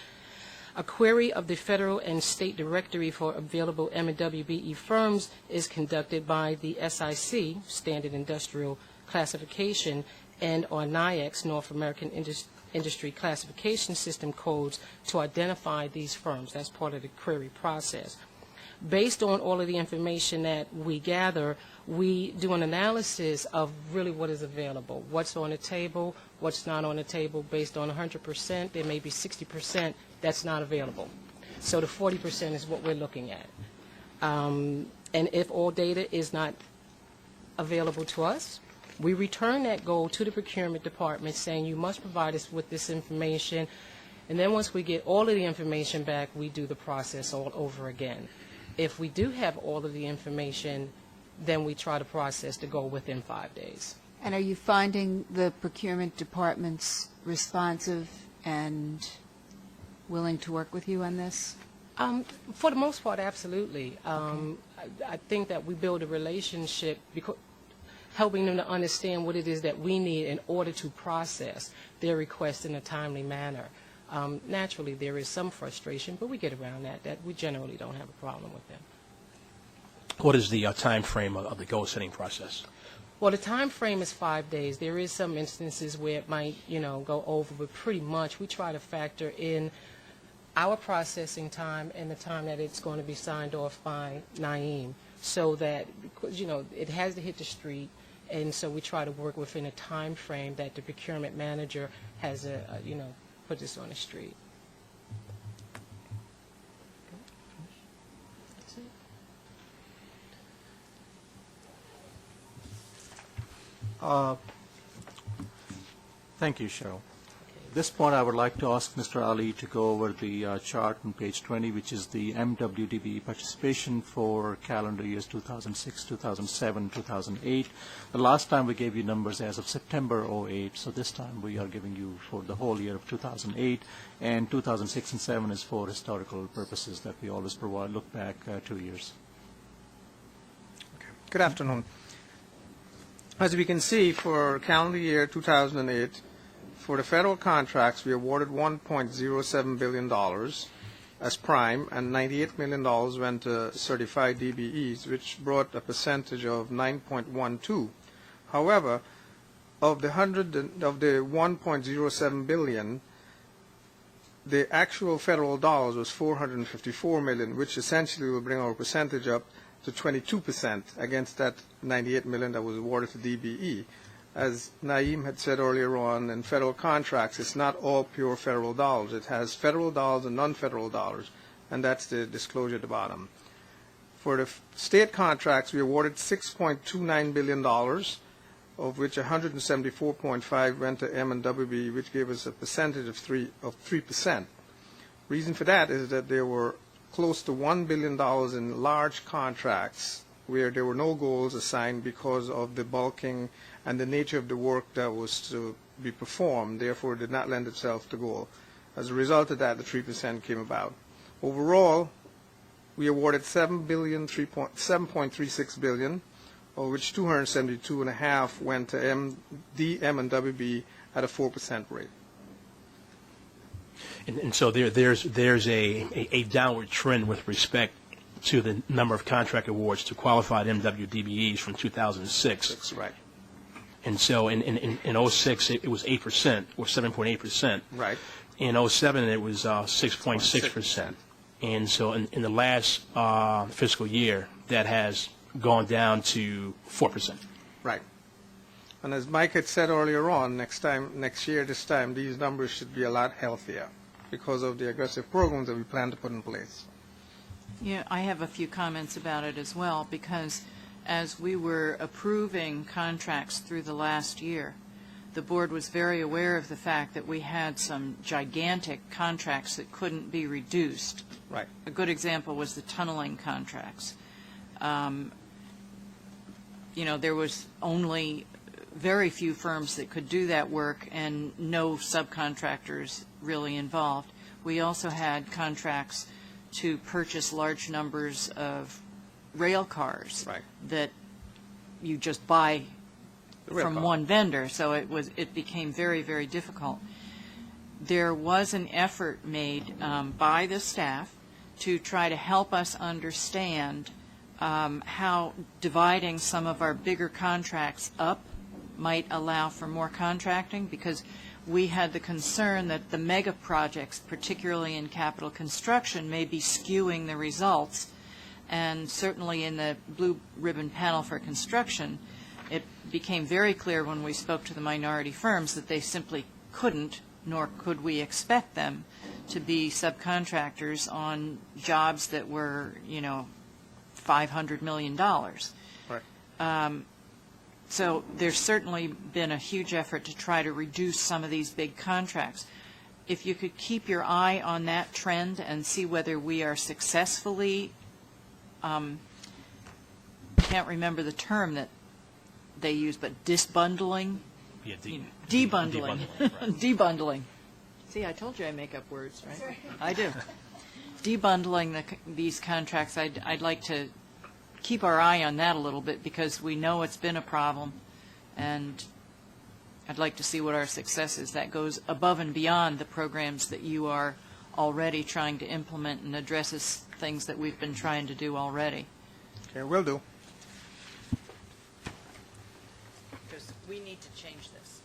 A query of the federal and state directory for available M&WBE firms is conducted by the SIC, Standard Industrial Classification, and or NIAX, North American Industry Classification System codes to identify these firms. That's part of the query process. Based on all of the information that we gather, we do an analysis of really what is available, what's on the table, what's not on the table. Based on 100%, there may be 60% that's not available. So the 40% is what we're looking at. And if all data is not available to us, we return that goal to the procurement department saying you must provide us with this information. And then once we get all of the information back, we do the process all over again. If we do have all of the information, then we try to process the goal within 5 days. And are you finding the procurement departments responsive and willing to work with you on this? For the most part, absolutely. I think that we build a relationship helping them to understand what it is that we need in order to process their request in a timely manner. Naturally, there is some frustration, but we get around that. We generally don't have a problem with them. what is the time frame of the goal-setting process? Well, the time frame is 5 days. There is some instances where it might, go over, but pretty much we try to factor in our processing time and the time that it's going to be signed off by Naeem, so that, because, it has to hit the street, and so we try to work within a time frame that the procurement manager has put this on the street. Thank you, Cheryl. At this point, I would like to ask Mr. Ali to go over the chart on page 20, which is the MWDB participation for calendar years 2006, 2007, 2008. The last time we gave you numbers as of September 08, so this time we are giving you for the whole year of 2008, and 2006 and 7 is for historical purposes that we always provide, look back 2 years. Okay. Good afternoon. As we can see, for calendar year 2008, for the federal contracts, we awarded $1.07 billion as prime, and $98 million went to certified DBEs, which brought a percentage of 9.12. However, of the $1.07 billion, the actual federal dollars was $454 million, which essentially will bring our percentage up to 22% against that $98 million that was awarded to DBE. As Naeem had said earlier on, in federal contracts, it's not all pure federal dollars. It has federal dollars and non-federal dollars, and that's the disclosure at the bottom. For the state contracts, we awarded $6.29 billion, of which $174.5 went to M&WB, which gave us a percentage of 3%. Reason for that is that there were close to $1 billion in large contracts where there were no goals assigned because of the bulking and the nature of the work that was to be performed. Therefore, it did not lend itself to goal. As a result of that, the 3% came about. Overall, we awarded $7.36 billion, of which $272.5 went to DM and WB at a 4% rate. And so there's a downward trend with respect to the number of contract awards to qualified MWDBEs from 2006. That's right. And so in 06, it was 8%, or 7.8%. Right. In 07, it was 6.6%. And so in the last fiscal year, that has gone down to 4%. Right. And as Mike had said earlier on, next year, this time, these numbers should be a lot healthier because of the aggressive programs that we plan to put in place. Yeah, I have a few comments about it as well, because as we were approving contracts through the last year, the board was very aware of the fact that we had some gigantic contracts that couldn't be reduced. Right. A good example was the tunneling contracts. There was only very few firms that could do that work and no subcontractors really involved. We also had contracts to purchase large numbers of rail cars that you just buy from one vendor, so it became very, very difficult. There was an effort made by the staff to try to help us understand how dividing some of our bigger contracts up might allow for more contracting, because we had the concern that the mega projects, particularly in capital construction, may be skewing the results. And certainly in the blue ribbon panel for construction, it became very clear when we spoke to the minority firms that they simply couldn't, nor could we expect them to be subcontractors on jobs that were, $500 million. Right. So there's certainly been a huge effort to try to reduce some of these big contracts. If you could keep your eye on that trend and see whether we are successfully, can't remember the term that they use, but disbundling? Yeah, debundling. Right. Debundling. See, I told you I make up words, right? I do. Debundling these contracts, I'd like to keep our eye on that a little bit, because we know it's been a problem, and I'd like to see what our success is. That goes above and beyond the programs that you are already trying to implement and addresses things that we've been trying to do already. Okay, will do. Because we need to change this.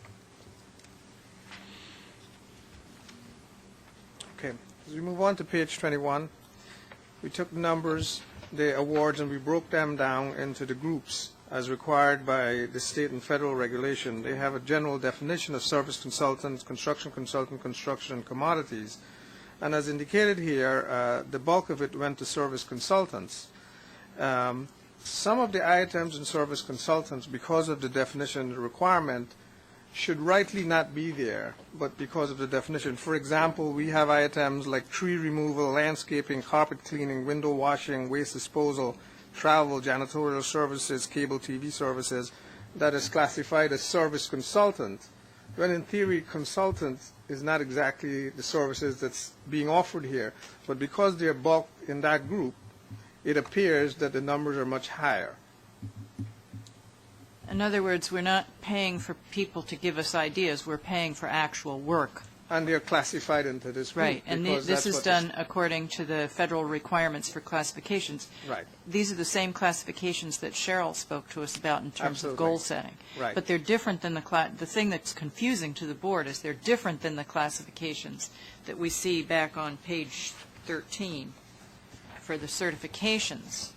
Okay, as we move on to page 21, we took the numbers, the awards, and we broke them down into the groups as required by the state and federal regulation. They have a general definition of service consultants, construction consultant, construction, and commodities. And as indicated here, the bulk of it went to service consultants. Some of the items in service consultants, because of the definition requirement, should rightly not be there, but because of the definition. For example, we have items like tree removal, landscaping, carpet cleaning, window washing, waste disposal, travel, janitorial services, cable TV services, that is classified as service consultant, when in theory consultant is not exactly the services that's being offered here. But because they're bulked in that group, it appears that the numbers are much higher. In other words, we're not paying for people to give us ideas, we're paying for actual work. And they're classified into this group. Right, and because this that's is what done according to the federal requirements for classifications. Right. These are the same classifications that Cheryl spoke to us about in terms of Absolutely. goal setting. Right. But they're different than the thing that's confusing to the board is they're different than the classifications that we see back on page 13 for the certifications.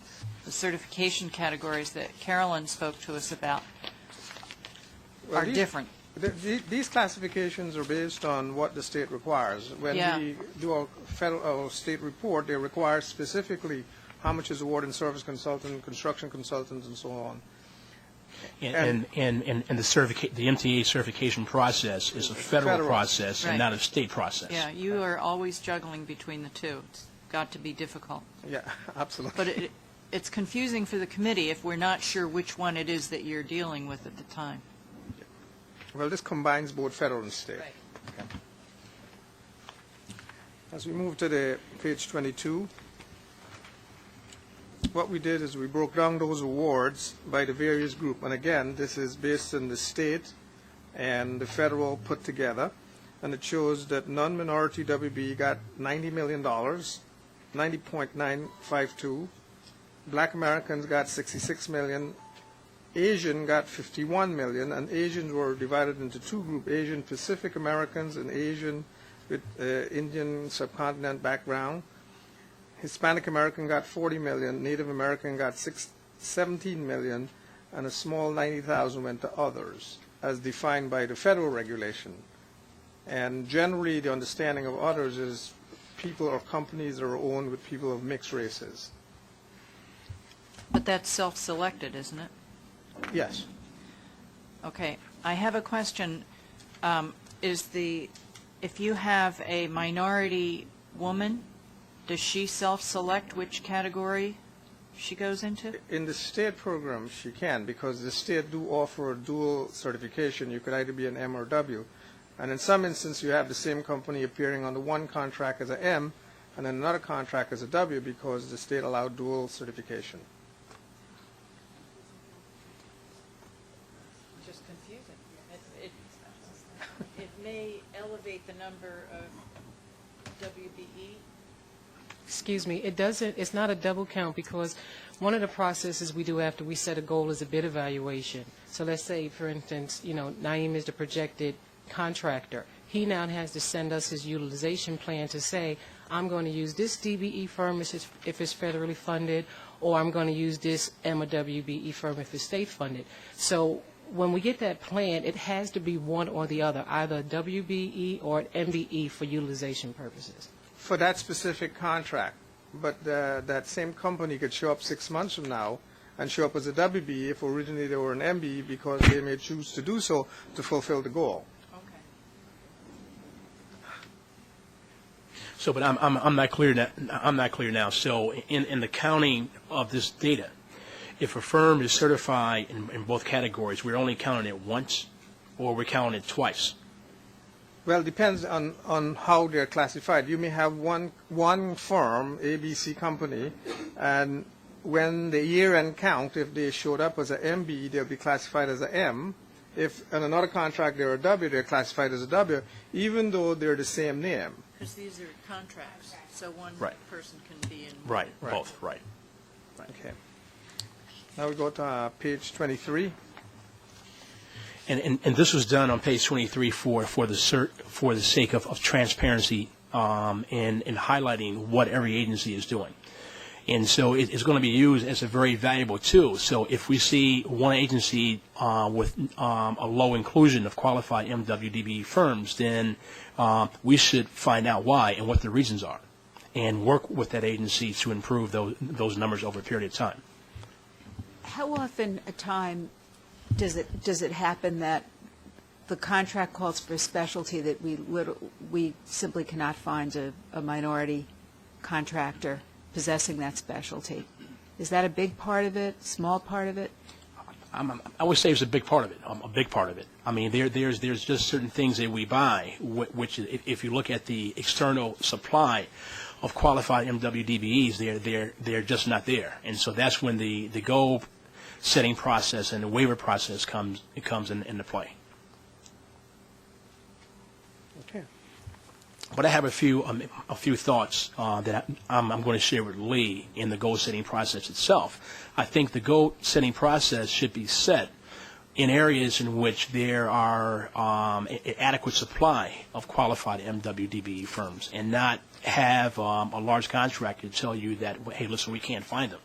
The certification categories that Carolyn spoke to us about Well, are different. These classifications are based on what the state requires. When Yeah. we do our federal or state report, they require specifically how much is awarded in service consultant, construction consultants, and so on. And the MTA certification process is a federal process Right. and not a state process. Yeah, you are always juggling between the two. It's got to be difficult. Yeah, absolutely. But it's confusing for the committee if we're not sure which one it is that you're dealing with at the time. Well, this combines both federal and state. Okay. As we move to the page 22, what we did is we broke down those awards by the various group. And again, this is based on the state and the federal put together. And it shows that non-minority WB got $90 million, 90.952. Black Americans got $66 million. Asian got $51 million, and Asians were divided into two groups, Asian Pacific Americans and Asian with Indian subcontinent background. Hispanic American got $40 million, Native American got $17 million, and a small $90,000 went to others, as defined by the federal regulation. And generally, the understanding of others is people or companies that are owned with people of mixed races. But that's self-selected, isn't it? Yes. Okay, I have a question. If you have a minority woman, does she self-select which category she goes into? In the state program, she can, because the state do offer a dual certification. You could either be an M or W. And in some instances, you have the same company appearing on the one contract as an M and then another contract as a W because the state allowed dual certification. Just confusing. It may elevate the number of WBE. Excuse me, it doesn't, it's not a double count because one of the processes we do after we set a goal is a bid evaluation. So let's say, for instance, Naeem is the projected contractor. He now has to send us his utilization plan to say, I'm going to use this DBE firm if it's federally funded, or I'm going to use this M or WBE firm if it's state funded. So when we get that plan, it has to be one or the other, either a WBE or an MBE for utilization purposes. For that specific contract. But that same company could show up 6 months from now and show up as a WBE if originally they were an MBE because they may choose to do so to fulfill the goal. So, but I'm not clear now. I'm not clear now. So, in the counting of this data, if a firm is certified in both categories, we're only counting it once, or we're counting it twice. Well, it depends on how they're classified. You may have one firm, ABC company, and when the year-end count, if they showed up as an MB, they'll be classified as an M. If in another contract they're a W, they're classified as a W, even though they're the same name. Because these are contracts, so one Right. person can be in. Right. Both. Right. Okay. Now we go to page 23. And this was done on page 23 for the sake of transparency and highlighting what every agency is doing. And so it's going to be used as a very valuable tool. So if we see one agency with a low inclusion of qualified MWDB firms, then we should find out why and what the reasons are, and work with that agency to improve those numbers over a period of time. How often a time does it happen that the contract calls for a specialty that we simply cannot find a minority contractor possessing that specialty? Is that a big part of it, small part of it? I would say it's a big part of it. A big part of it. I mean, there's just certain things that we buy, which if you look at the external supply of qualified MWDBEs, they're just not there, and so that's when the goal setting process and the waiver process comes into play. Okay. But I have a few thoughts that I'm going to share with Lee in the goal setting process itself. I think the goal setting process should be set in areas in which there are an adequate supply of qualified MWDB firms, and not have a large contractor tell you that, hey, listen, we can't find them.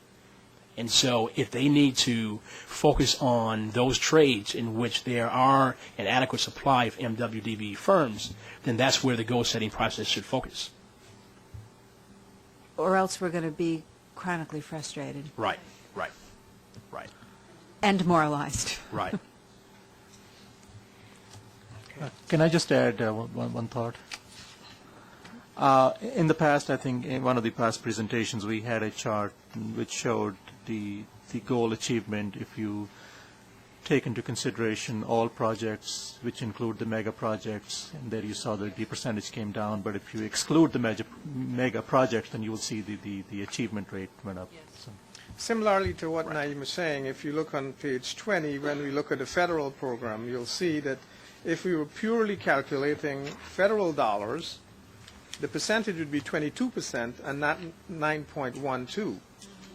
And so if they need to focus on those trades in which there are an adequate supply of MWDB firms, then that's where the goal-setting process should focus. Or else we're going to be chronically frustrated. Right. And demoralized. Right. Can I just add one thought? In the past, I think in one of the past presentations, we had a chart which showed the goal achievement if you take into consideration all projects, which include the mega projects, and there you saw that the percentage came down. But if you exclude the mega projects, then you will see the achievement rate went up. Yes. So. Similarly to what Naeem was saying, if you look on page 20, when we look at the federal program, you'll see that if we were purely calculating federal dollars, the percentage would be 22% and not 9.12,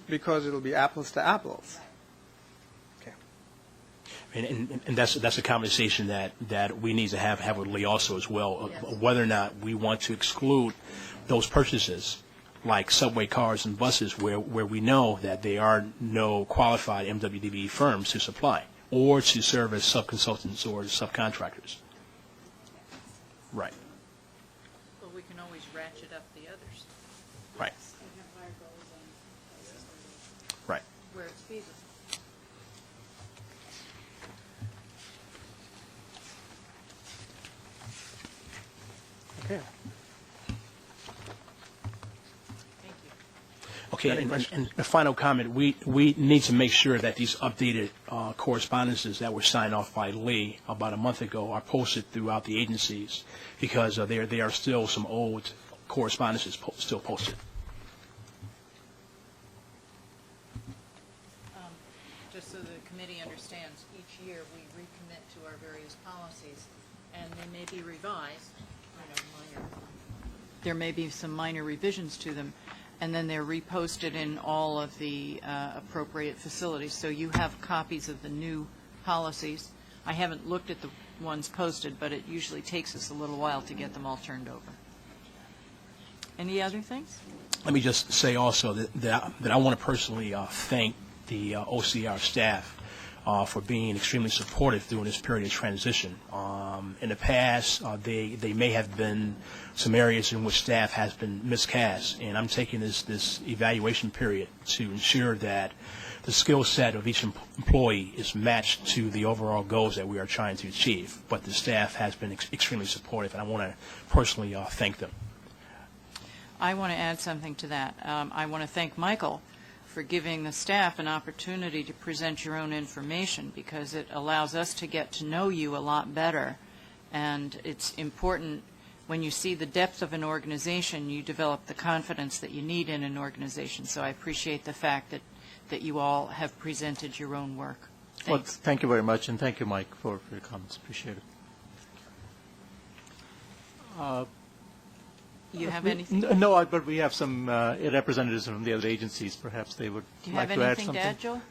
because it'll be apples to apples. Okay. And that's a conversation that we need to have with Lee also as well, of whether or not we want to exclude those purchases, like subway cars and buses, where we know that there are no qualified MWDB firms to supply or to serve as sub-consultants or subcontractors. Right. Well, we can always ratchet up the others. Right. Right. Where it's feasible. Okay. Okay, and a final comment, we need to make sure that these updated correspondences that were signed off by Lee about a month ago are posted throughout the agencies, because there are still some old correspondences still posted. Just so the committee understands, each year we recommit to our various policies, and they may be revised, there may be some minor revisions to them, and then they're reposted in all of the appropriate facilities. So you have copies of the new policies. I haven't looked at the ones posted, but it usually takes us a little while to get them all turned over. Any other things? Let me just say also that I want to personally thank the OCR staff for being extremely supportive during this period of transition. In the past, they may have been some areas in which staff has been miscast, and I'm taking this evaluation period to ensure that the skill set of each employee is matched to the overall goals that we are trying to achieve. But the staff has been extremely supportive, and I want to personally thank them. I want to add something to that. I want to thank Michael for giving the staff an opportunity to present your own information, because it allows us to get to know you a lot better. And it's important, when you see the depth of an organization, you develop the confidence that you need in an organization. So I appreciate the fact that you all have presented your own work. Thanks. Well, thank you very much, and thank you, Mike, for your comments. Appreciate it. You have anything? No, but we have some representatives from the other agencies. Perhaps they would Do you like have to add anything something. to add, Joel?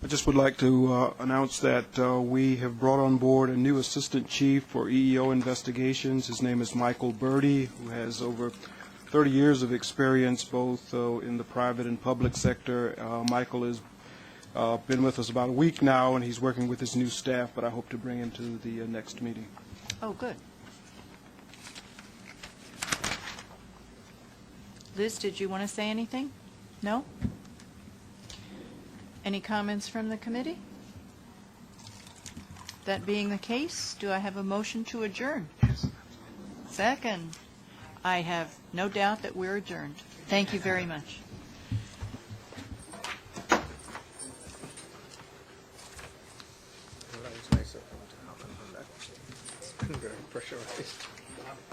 I just would like to announce that we have brought on board a new assistant chief for EEO investigations. His name is Michael Birdie, who has over 30 years of experience both in the private and public sector. Michael has been with us about a week now, and he's working with his new staff, but I hope to bring him to the next meeting. Oh, good. Liz, did you want to say anything? No? Any comments from the committee? That being the case, do I have a motion to adjourn? Second. I have no doubt that we're adjourned. Thank you very much. That was nice of him to happen on that. Very pressurized.